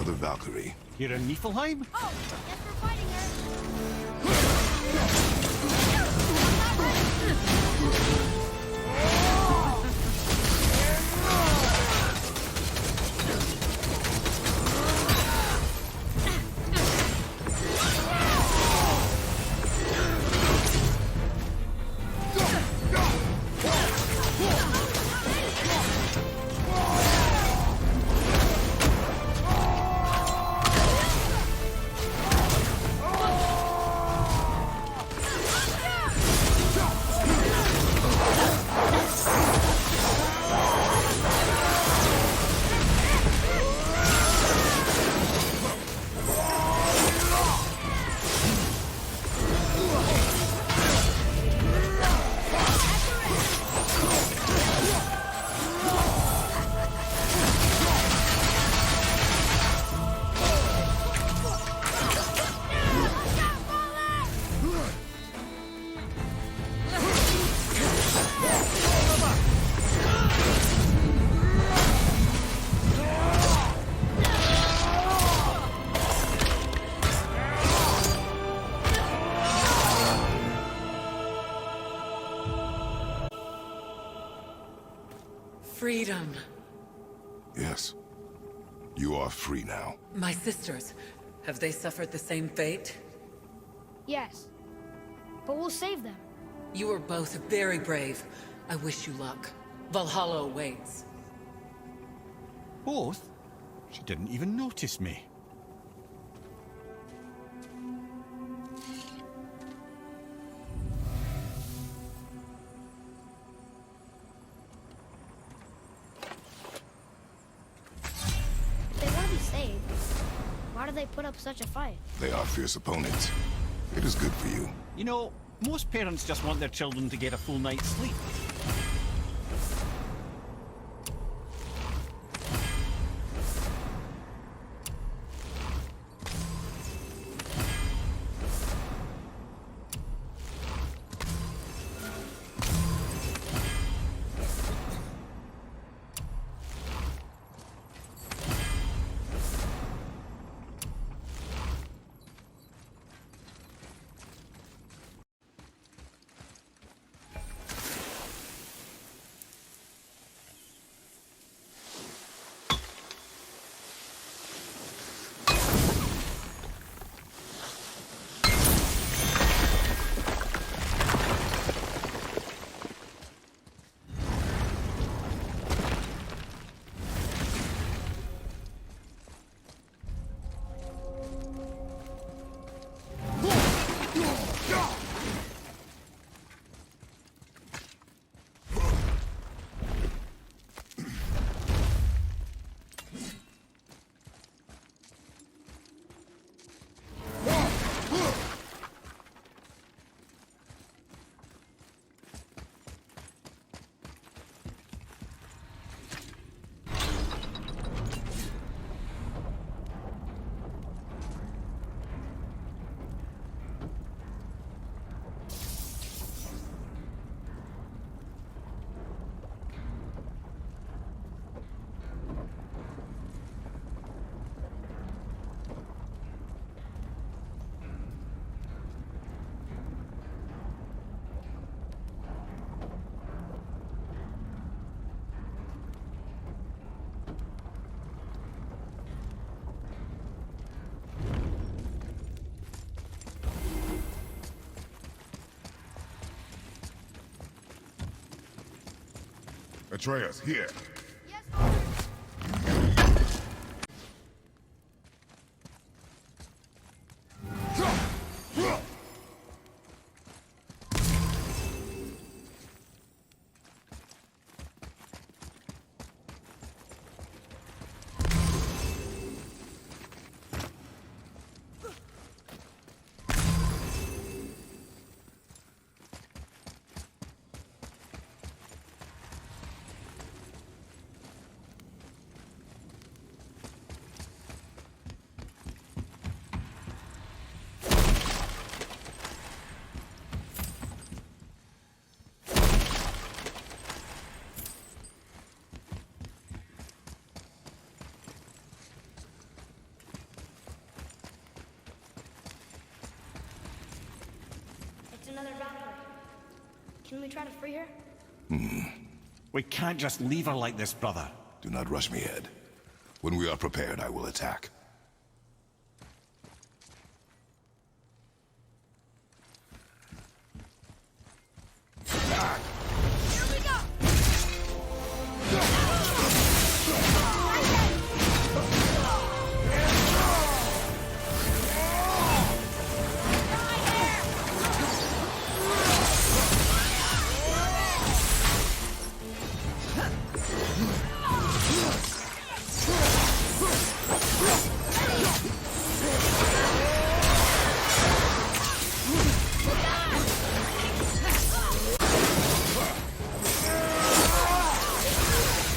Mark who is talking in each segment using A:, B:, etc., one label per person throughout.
A: another Valkyrie.
B: You're in Niflheim?
C: Oh, guess we're fighting
D: Freedom.
A: Yes. You are free now.
D: My sisters, have they suffered the same fate?
C: Yes. But we'll save them.
D: You are both very brave. I wish you luck. Valhalla awaits.
B: Both? She didn't even notice me.
C: Why do they put up such a fight?
A: They are fierce opponents. It is good for you.
B: You know, most parents just want their children to get a full night's sleep.
A: Atreus, here.
C: Yes, Father. Can we try to free her?
B: We can't just leave her like this, brother.
A: Do not rush me, Ed. When we are prepared, I will attack.
C: Here we go!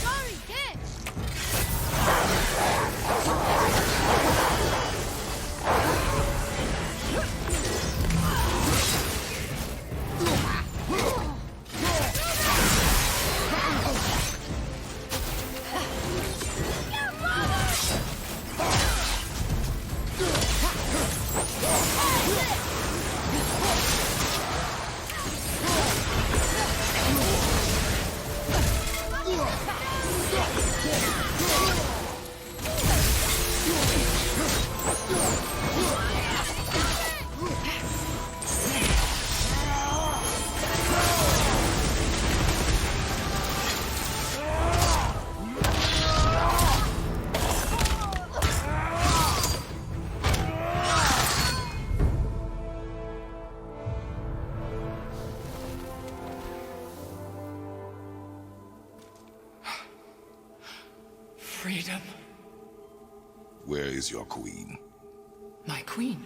C: Sorry, kid!
D: Freedom.
A: Where is your queen?
D: My queen.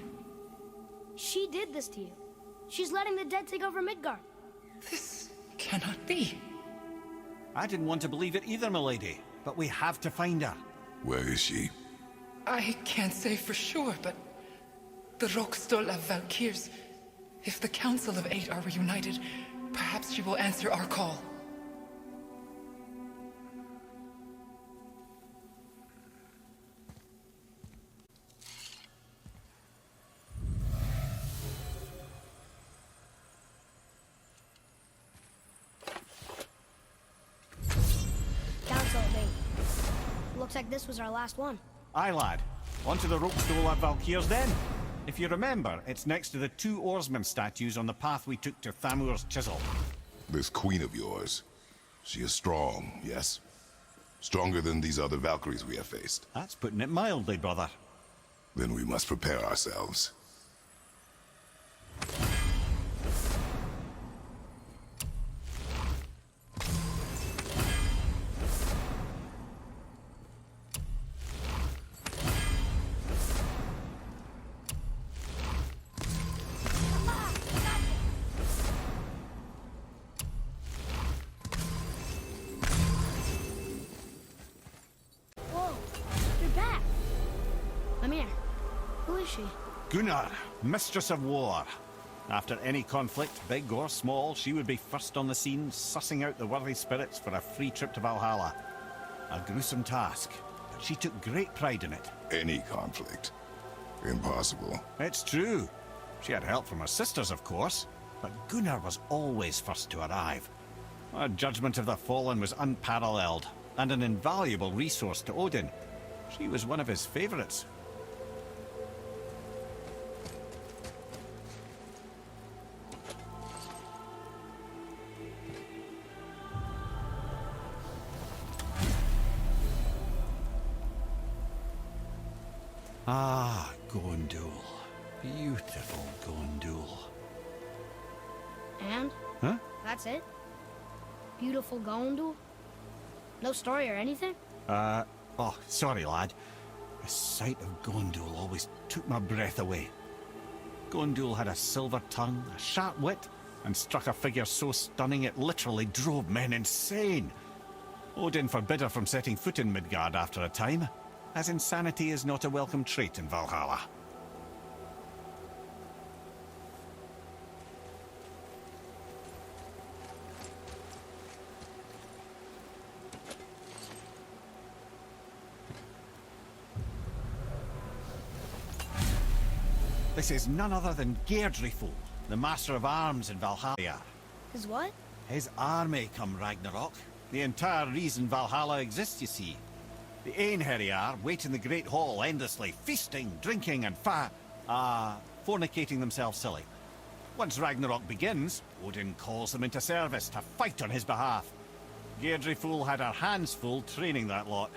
C: She did this to you. She's letting the dead take over Midgard.
D: This cannot be.
B: I didn't want to believe it either, milady. But we have to find her.
A: Where is she?
D: I can't say for sure, but the Rokstol of Valkyrs. If the Council of Eight are reunited, perhaps she will answer our call.
C: Council of Eight. Looks like this was our last one.
B: Aye, lad. Onto the Ropestool at Valkyrs then. If you remember, it's next to the two oarsmen statues on the path we took to Thamur's chisel.
A: This queen of yours. She is strong, yes? Stronger than these other Valkyries we have faced.
B: That's putting it mildly, brother.
A: Then we must prepare ourselves.
C: Whoa, you're back. Amir, who is she?
B: Gunnar, Mistress of War. After any conflict, big or small, she would be first on the scene, sussing out the worthy spirits for a free trip to Valhalla. A gruesome task, but she took great pride in it.
A: Any conflict. Impossible.
B: It's true. She had help from her sisters, of course, but Gunnar was always first to arrive. Her judgment of the fallen was unparalleled, and an invaluable resource to Odin. She was one of his favorites. Ah, Gondul. Beautiful Gondul.
C: And?
B: Huh?
C: That's it? Beautiful Gondul? No story or anything?
B: Oh, sorry, lad. The sight of Gondul always took my breath away. Gondul had a silver tongue, a sharp wit, and struck a figure so stunning it literally drove men insane. Odin forbid her from setting foot in Midgard after a time, as insanity is not a welcome trait in Valhalla. This is none other than Geirdriful, the Master of Arms in Valhalla.
C: His what?
B: His army come Ragnarok. The entire reason Valhalla exists, you see. The Einherjar wait in the Great Hall endlessly, feasting, drinking, and fornicating themselves silly. Once Ragnarok begins, Odin calls them into service to fight on his behalf. Geirdriful had her hands full training that lot.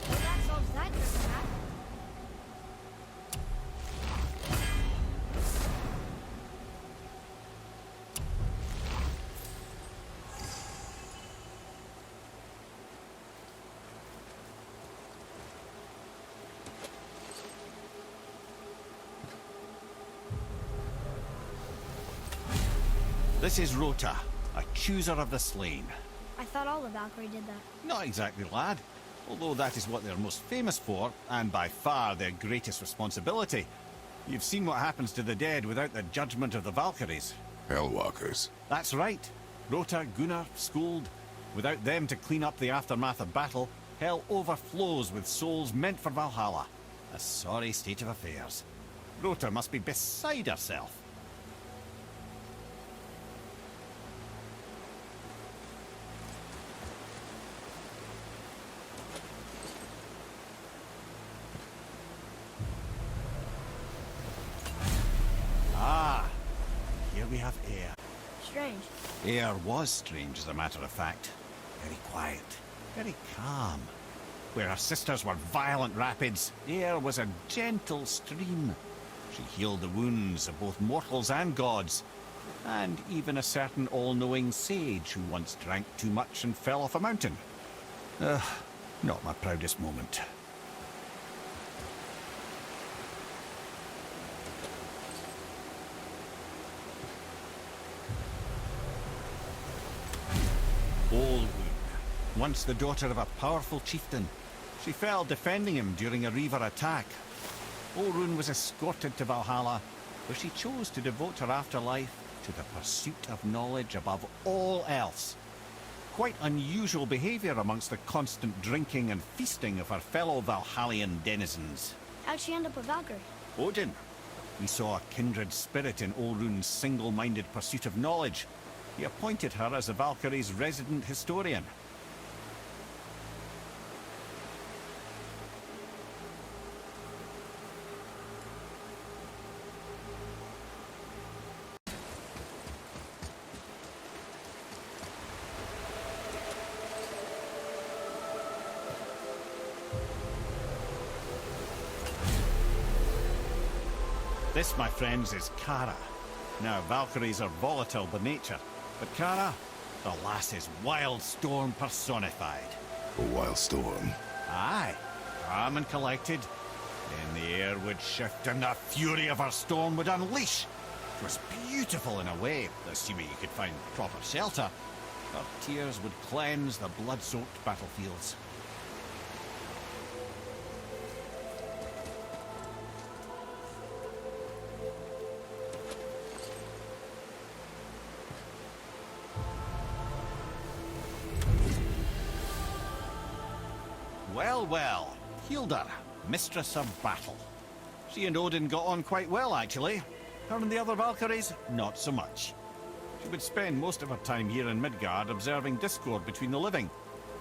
C: Well, that solves that trick, Matt.
B: This is Rota, a chooser of the slain.
C: I thought all the Valkyrie did that.
B: Not exactly, lad. Although that is what they're most famous for, and by far their greatest responsibility. You've seen what happens to the dead without the judgment of the Valkyries.
A: Hellwalkers.
B: That's right. Rota, Gunnar, Skuld. Without them to clean up the aftermath of battle, hell overflows with souls meant for Valhalla. A sorry state of affairs. Rota must be beside herself. Here we have Air.
C: Strange.
B: Air was strange, as a matter of fact. Very quiet, very calm. Where her sisters were violent rapids, Air was a gentle stream. She healed the wounds of both mortals and gods, and even a certain all-knowing sage who once drank too much and fell off a mountain. Not my proudest moment. Olrun, once the daughter of a powerful chieftain. She fell defending him during a Reaver attack. Olrun was escorted to Valhalla, where she chose to devote her afterlife to the pursuit of knowledge above all else. Quite unusual behavior amongst the constant drinking and feasting of her fellow Valhallian denizens.
C: How'd she end up a Valkyrie?
B: Odin. We saw a kindred spirit in Olrun's single-minded pursuit of knowledge. He appointed her as the Valkyrie's resident historian. This, my friends, is Kara. Now, Valkyries are volatile by nature, but Kara, the lass is wild storm personified.
A: A wild storm.
B: Aye, calm and collected. Then the air would shift and the fury of her storm would unleash. It was beautiful in a way, assuming you could find proper shelter. Her tears would cleanse the blood-soaked battlefields. Well, Hilda, mistress of battle. She and Odin got on quite well, actually. Her and the other Valkyries, not so much. She would spend most of her time here in Midgard observing discord between the living,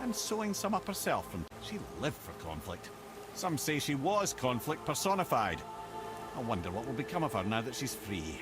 B: and sewing some up herself, and she lived for conflict. Some say she was conflict personified. I wonder what will become of her now that she's free.